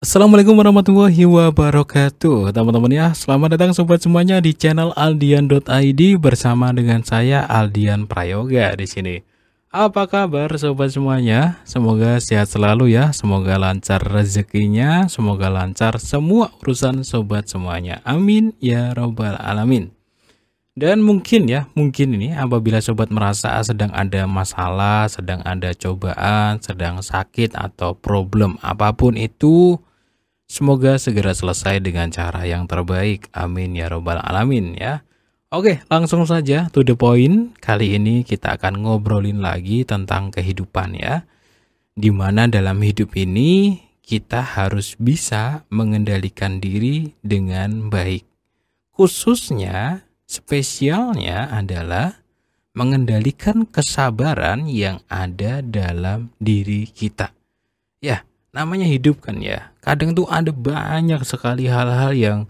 Assalamualaikum warahmatullahi wabarakatuh. Teman-teman ya, selamat datang sobat semuanya di channel aldian.id bersama dengan saya Aldian Prayoga di sini. Apa kabar sobat semuanya? Semoga sehat selalu ya, semoga lancar rezekinya, semoga lancar semua urusan sobat semuanya. Amin ya robbal alamin. Dan mungkin ini apabila sobat merasa sedang ada masalah, sedang ada cobaan, sedang sakit atau problem apapun itu, semoga segera selesai dengan cara yang terbaik. Amin ya robbal alamin ya. Oke, langsung saja to the point. Kali ini kita akan ngobrolin lagi tentang kehidupan ya. Dimana dalam hidup ini kita harus bisa mengendalikan diri dengan baik. Khususnya, spesialnya adalah mengendalikan kesabaran yang ada dalam diri kita. Ya, namanya hidup kan ya. Kadang tuh ada banyak sekali hal-hal yang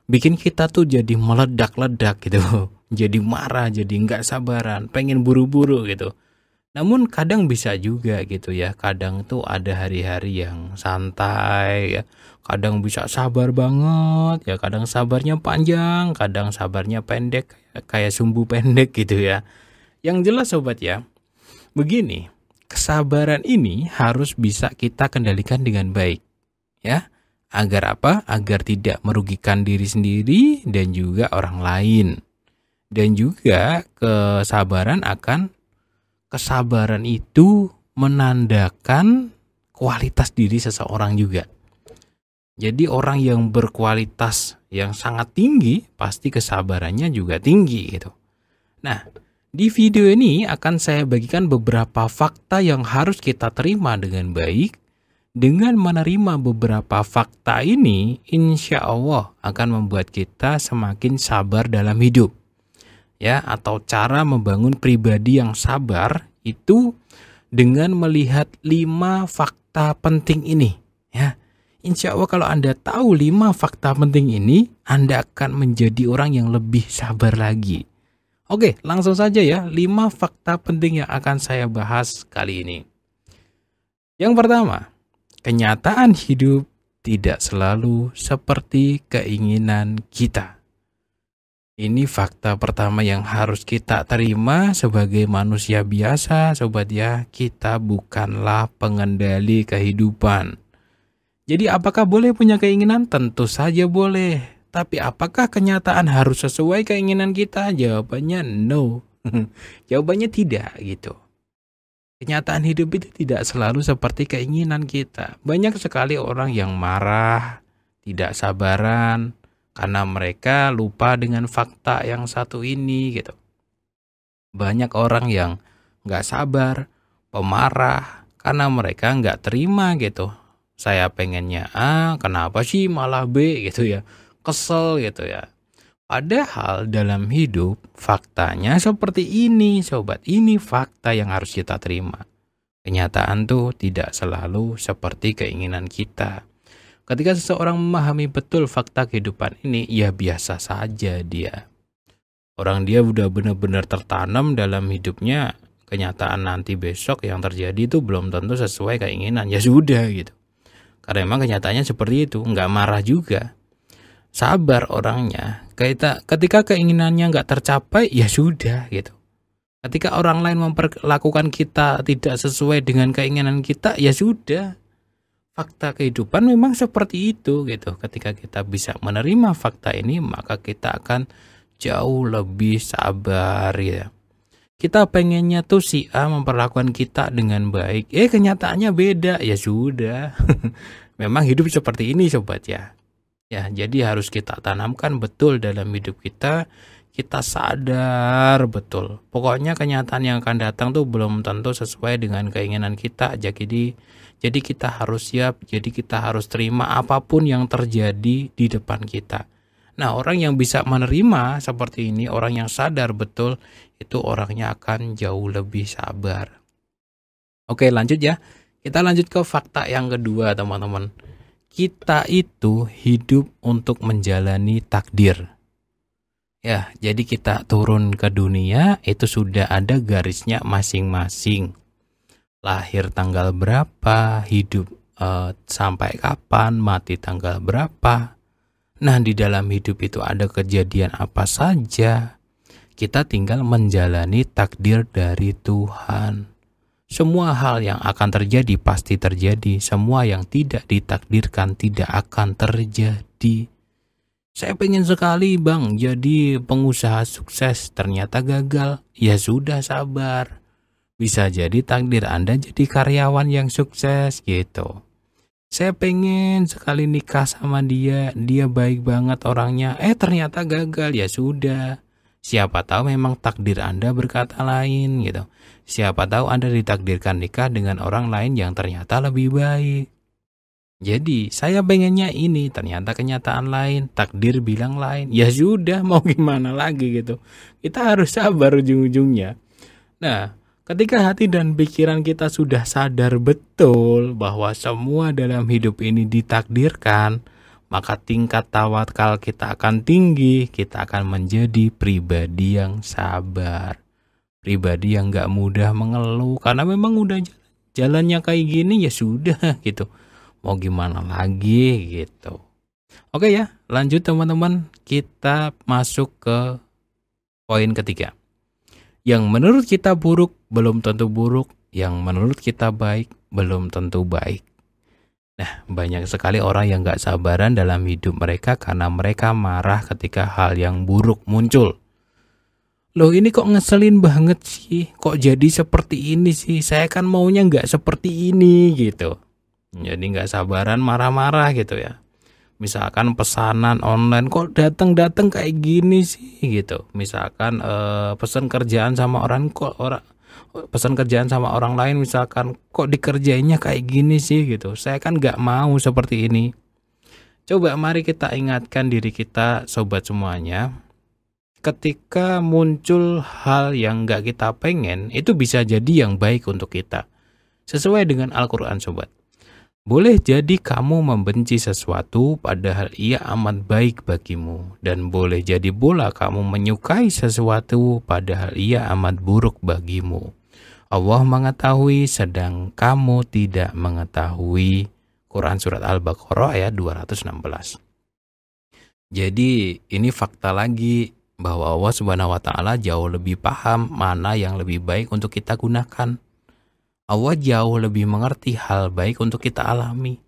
bikin kita tuh jadi meledak-ledak gitu. Jadi marah, jadi nggak sabaran, pengen buru-buru gitu. Namun kadang bisa juga gitu ya. Kadang tuh ada hari-hari yang santai ya. Kadang bisa sabar banget ya. Kadang sabarnya panjang, kadang sabarnya pendek kayak sumbu pendek gitu ya. Yang jelas sobat ya, begini, kesabaran ini harus bisa kita kendalikan dengan baik ya. Agar apa? Agar tidak merugikan diri sendiri dan juga orang lain. Dan juga kesabaran itu menandakan kualitas diri seseorang juga. Jadi orang yang berkualitas yang sangat tinggi pasti kesabarannya juga tinggi gitu. Nah, di video ini akan saya bagikan beberapa fakta yang harus kita terima dengan baik. Dengan menerima beberapa fakta ini, insya Allah akan membuat kita semakin sabar dalam hidup. Ya, atau cara membangun pribadi yang sabar itu dengan melihat 5 fakta penting ini. Ya, insya Allah kalau Anda tahu 5 fakta penting ini, Anda akan menjadi orang yang lebih sabar lagi. Oke, langsung saja ya, 5 fakta penting yang akan saya bahas kali ini. Yang pertama, kenyataan hidup tidak selalu seperti keinginan kita. Ini fakta pertama yang harus kita terima sebagai manusia biasa, sobat ya. Kita bukanlah pengendali kehidupan. Jadi apakah boleh punya keinginan? Tentu saja boleh. Tapi apakah kenyataan harus sesuai keinginan kita? Jawabannya no. Jawabannya tidak gitu. Kenyataan hidup itu tidak selalu seperti keinginan kita. Banyak sekali orang yang marah, tidak sabaran, karena mereka lupa dengan fakta yang satu ini gitu. Banyak orang yang nggak sabar, pemarah, karena mereka nggak terima gitu. Saya pengennya A, kenapa sih malah B gitu ya. Kesel gitu ya. Padahal dalam hidup faktanya seperti ini sobat. Ini fakta yang harus kita terima. Kenyataan tuh tidak selalu seperti keinginan kita. Ketika seseorang memahami betul fakta kehidupan ini, ya biasa saja dia. Orang dia udah benar-benar tertanam dalam hidupnya. Kenyataan nanti besok yang terjadi itu belum tentu sesuai keinginan. Ya sudah gitu. Karena memang kenyataannya seperti itu. Nggak marah juga. Sabar orangnya. Ketika keinginannya nggak tercapai, ya sudah gitu. Ketika orang lain memperlakukan kita tidak sesuai dengan keinginan kita, ya sudah. Fakta kehidupan memang seperti itu gitu. Ketika kita bisa menerima fakta ini, maka kita akan jauh lebih sabar ya. Kita pengennya tuh si A memperlakukan kita dengan baik. Kenyataannya beda, ya sudah. Memang hidup seperti ini sobat ya. Ya, jadi harus kita tanamkan betul dalam hidup kita. Kita sadar betul. Pokoknya kenyataan yang akan datang tuh belum tentu sesuai dengan keinginan kita. Jadi kita harus siap. Jadi kita harus terima apapun yang terjadi di depan kita. Nah, orang yang bisa menerima seperti ini, orang yang sadar betul, itu orangnya akan jauh lebih sabar. Oke, lanjut ya. Kita lanjut ke fakta yang kedua, teman-teman. Kita itu hidup untuk menjalani takdir. Ya, jadi kita turun ke dunia itu sudah ada garisnya masing-masing. Lahir tanggal berapa, hidup sampai kapan, mati tanggal berapa. Nah, di dalam hidup itu ada kejadian apa saja. Kita tinggal menjalani takdir dari Tuhan. Semua hal yang akan terjadi pasti terjadi. Semua yang tidak ditakdirkan tidak akan terjadi. Saya pengen sekali bang jadi pengusaha sukses, ternyata gagal. Ya sudah, sabar. Bisa jadi takdir Anda jadi karyawan yang sukses gitu. Saya pengen sekali nikah sama dia baik banget orangnya. Ternyata gagal, ya sudah. Siapa tahu memang takdir Anda berkata lain gitu. Siapa tahu Anda ditakdirkan nikah dengan orang lain yang ternyata lebih baik. Jadi saya pengennya ini, ternyata kenyataan lain, takdir bilang lain. Ya sudah, mau gimana lagi gitu. Kita harus sabar ujung-ujungnya. Nah, ketika hati dan pikiran kita sudah sadar betul bahwa semua dalam hidup ini ditakdirkan, maka tingkat tawakal kita akan tinggi. Kita akan menjadi pribadi yang sabar. Pribadi yang gak mudah mengeluh, karena memang udah jalannya kayak gini, ya sudah gitu. Mau gimana lagi gitu. Oke ya, lanjut teman-teman. Kita masuk ke poin ketiga. Yang menurut kita buruk belum tentu buruk. Yang menurut kita baik belum tentu baik. Nah, banyak sekali orang yang gak sabaran dalam hidup mereka karena mereka marah ketika hal yang buruk muncul. Loh, ini kok ngeselin banget sih? Kok jadi seperti ini sih? Saya kan maunya gak seperti ini gitu. Jadi nggak sabaran marah-marah gitu ya. Misalkan pesanan online kok datang kayak gini sih gitu. Misalkan pesan kerjaan sama orang lain, misalkan kok dikerjainnya kayak gini sih gitu. Saya kan nggak mau seperti ini. Coba mari kita ingatkan diri kita, sobat semuanya. Ketika muncul hal yang nggak kita pengen, itu bisa jadi yang baik untuk kita. Sesuai dengan Al-Quran, sobat. Boleh jadi kamu membenci sesuatu padahal ia amat baik bagimu. Dan boleh jadi pula kamu menyukai sesuatu padahal ia amat buruk bagimu. Allah mengetahui sedang kamu tidak mengetahui. Quran Surat Al-Baqarah ayat 216. Jadi ini fakta lagi bahwa Allah Subhanahu wa Ta'ala jauh lebih paham mana yang lebih baik untuk kita gunakan. Allah jauh lebih mengerti hal baik untuk kita alami.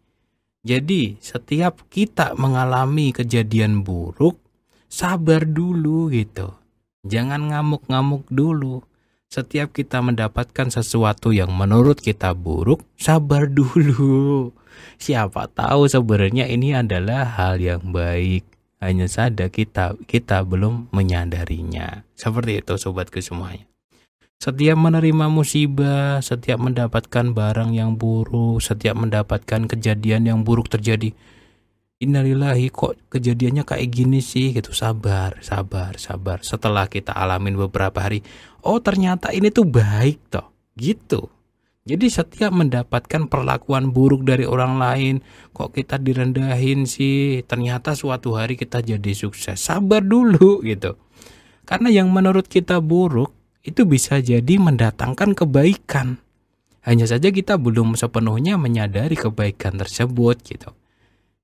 Jadi setiap kita mengalami kejadian buruk, sabar dulu gitu. Jangan ngamuk-ngamuk dulu. Setiap kita mendapatkan sesuatu yang menurut kita buruk, sabar dulu. Siapa tahu sebenarnya ini adalah hal yang baik. Hanya saja kita belum menyadarinya. Seperti itu sobatku semuanya. Setiap menerima musibah, setiap mendapatkan barang yang buruk, setiap mendapatkan kejadian yang buruk terjadi, innalillahi, kok kejadiannya kayak gini sih gitu. Sabar. Setelah kita alamin beberapa hari, oh ternyata ini tuh baik toh gitu. Jadi setiap mendapatkan perlakuan buruk dari orang lain, kok kita direndahin sih, ternyata suatu hari kita jadi sukses. Sabar dulu gitu. Karena yang menurut kita buruk itu bisa jadi mendatangkan kebaikan. Hanya saja kita belum sepenuhnya menyadari kebaikan tersebut gitu.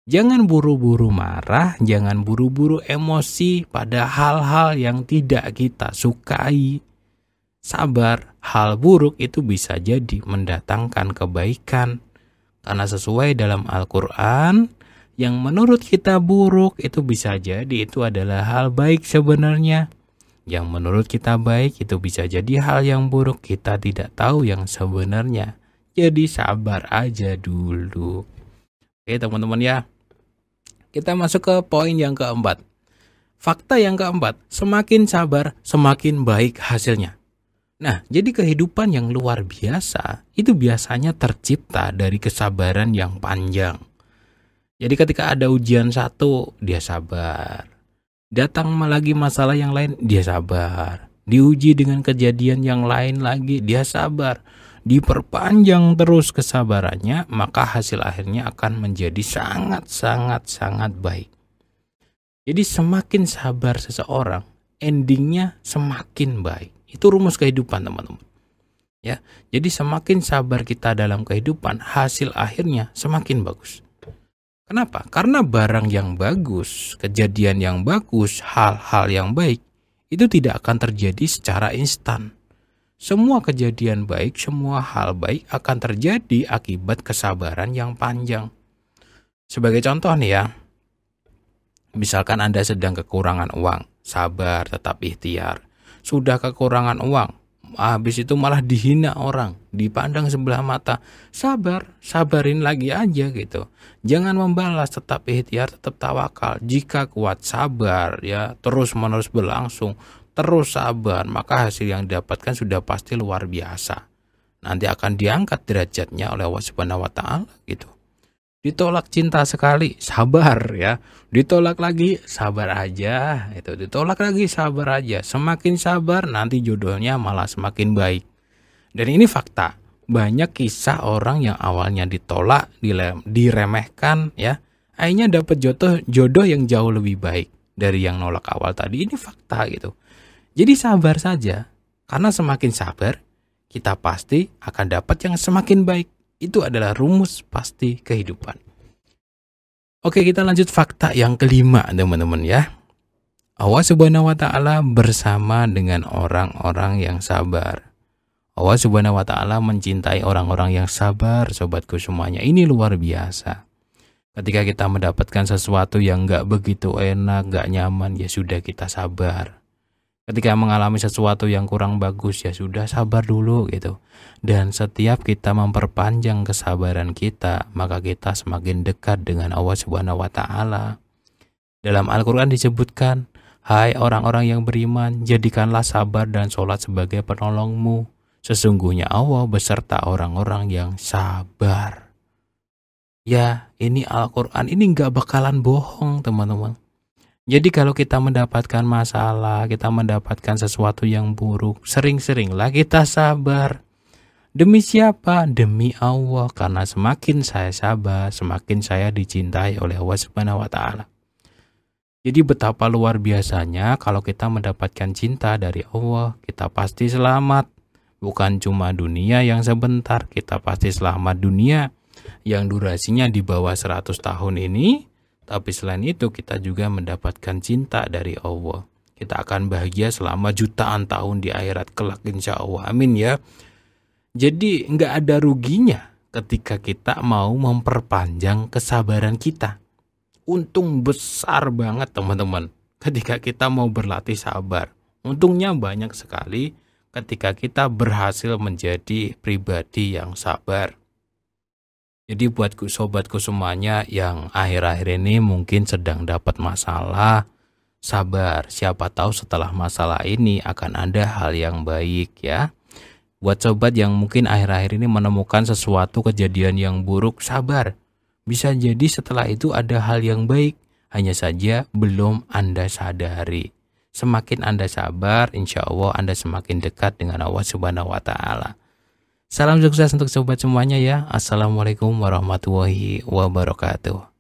Jangan buru-buru marah, jangan buru-buru emosi pada hal-hal yang tidak kita sukai. Sabar, hal buruk itu bisa jadi mendatangkan kebaikan. Karena sesuai dalam Al-Quran, yang menurut kita buruk itu bisa jadi itu adalah hal baik sebenarnya. Yang menurut kita baik itu bisa jadi hal yang buruk, kita tidak tahu yang sebenarnya. Jadi sabar aja dulu. Oke teman-teman ya. Kita masuk ke poin yang keempat. Fakta yang keempat, semakin sabar semakin baik hasilnya. Nah, jadi kehidupan yang luar biasa itu biasanya tercipta dari kesabaran yang panjang. Jadi ketika ada ujian satu, dia sabar. Datang lagi masalah yang lain, dia sabar. Diuji dengan kejadian yang lain lagi, dia sabar. Diperpanjang terus kesabarannya, maka hasil akhirnya akan menjadi sangat baik. Jadi semakin sabar seseorang, endingnya semakin baik. Itu rumus kehidupan teman-teman. Ya, jadi semakin sabar kita dalam kehidupan, hasil akhirnya semakin bagus. Kenapa? Karena barang yang bagus, kejadian yang bagus, hal-hal yang baik, itu tidak akan terjadi secara instan. Semua kejadian baik, semua hal baik akan terjadi akibat kesabaran yang panjang. Sebagai contoh nih ya, misalkan Anda sedang kekurangan uang, sabar tetap ikhtiar. Sudah kekurangan uang, habis itu malah dihina orang, dipandang sebelah mata, sabarin lagi aja gitu. Jangan membalas, tetap ikhtiar, tetap tawakal. Jika kuat sabar ya, terus menerus berlangsung, terus sabar, maka hasil yang didapatkan sudah pasti luar biasa. Nanti akan diangkat derajatnya oleh Allah Subhanahu wa taala gitu. Ditolak cinta sekali, sabar ya. Ditolak lagi, sabar aja. Itu ditolak lagi, sabar aja. Semakin sabar, nanti jodohnya malah semakin baik. Dan ini fakta. Banyak kisah orang yang awalnya ditolak, diremehkan ya. Akhirnya dapat jodoh yang jauh lebih baik dari yang nolak awal tadi. Ini fakta gitu. Jadi sabar saja. Karena semakin sabar, kita pasti akan dapat yang semakin baik. Itu adalah rumus pasti kehidupan. Oke, kita lanjut fakta yang kelima, teman-teman ya. Allah Subhanahu wa taala bersama dengan orang-orang yang sabar. Allah Subhanahu wa taala mencintai orang-orang yang sabar, sobatku semuanya. Ini luar biasa. Ketika kita mendapatkan sesuatu yang gak begitu enak, gak nyaman, ya sudah kita sabar. Ketika mengalami sesuatu yang kurang bagus, ya sudah sabar dulu gitu. Dan setiap kita memperpanjang kesabaran kita, maka kita semakin dekat dengan Allah Subhanahu wa taala. Dalam Al-Qur'an disebutkan, "Hai orang-orang yang beriman, jadikanlah sabar dan sholat sebagai penolongmu. Sesungguhnya Allah beserta orang-orang yang sabar." Ya, ini Al-Qur'an ini gak bakalan bohong, teman-teman. Jadi kalau kita mendapatkan masalah, kita mendapatkan sesuatu yang buruk, sering-seringlah kita sabar. Demi siapa? Demi Allah. Karena semakin saya sabar, semakin saya dicintai oleh Allah Subhanahu wa taala. Jadi betapa luar biasanya kalau kita mendapatkan cinta dari Allah, kita pasti selamat. Bukan cuma dunia yang sebentar, kita pasti selamat dunia yang durasinya di bawah 100 tahun ini. Tapi selain itu kita juga mendapatkan cinta dari Allah. Kita akan bahagia selama jutaan tahun di akhirat kelak insya Allah. Amin ya. Jadi nggak ada ruginya ketika kita mau memperpanjang kesabaran kita. Untung besar banget teman-teman ketika kita mau berlatih sabar. Untungnya banyak sekali ketika kita berhasil menjadi pribadi yang sabar. Jadi buat sobatku semuanya yang akhir-akhir ini mungkin sedang dapat masalah, sabar. Siapa tahu setelah masalah ini akan ada hal yang baik ya. Buat sobat yang mungkin akhir-akhir ini menemukan sesuatu kejadian yang buruk, sabar. Bisa jadi setelah itu ada hal yang baik, hanya saja belum Anda sadari. Semakin Anda sabar, insya Allah Anda semakin dekat dengan Allah Subhanahu wa taala. Salam sukses untuk sobat semuanya ya. Assalamualaikum warahmatullahi wabarakatuh.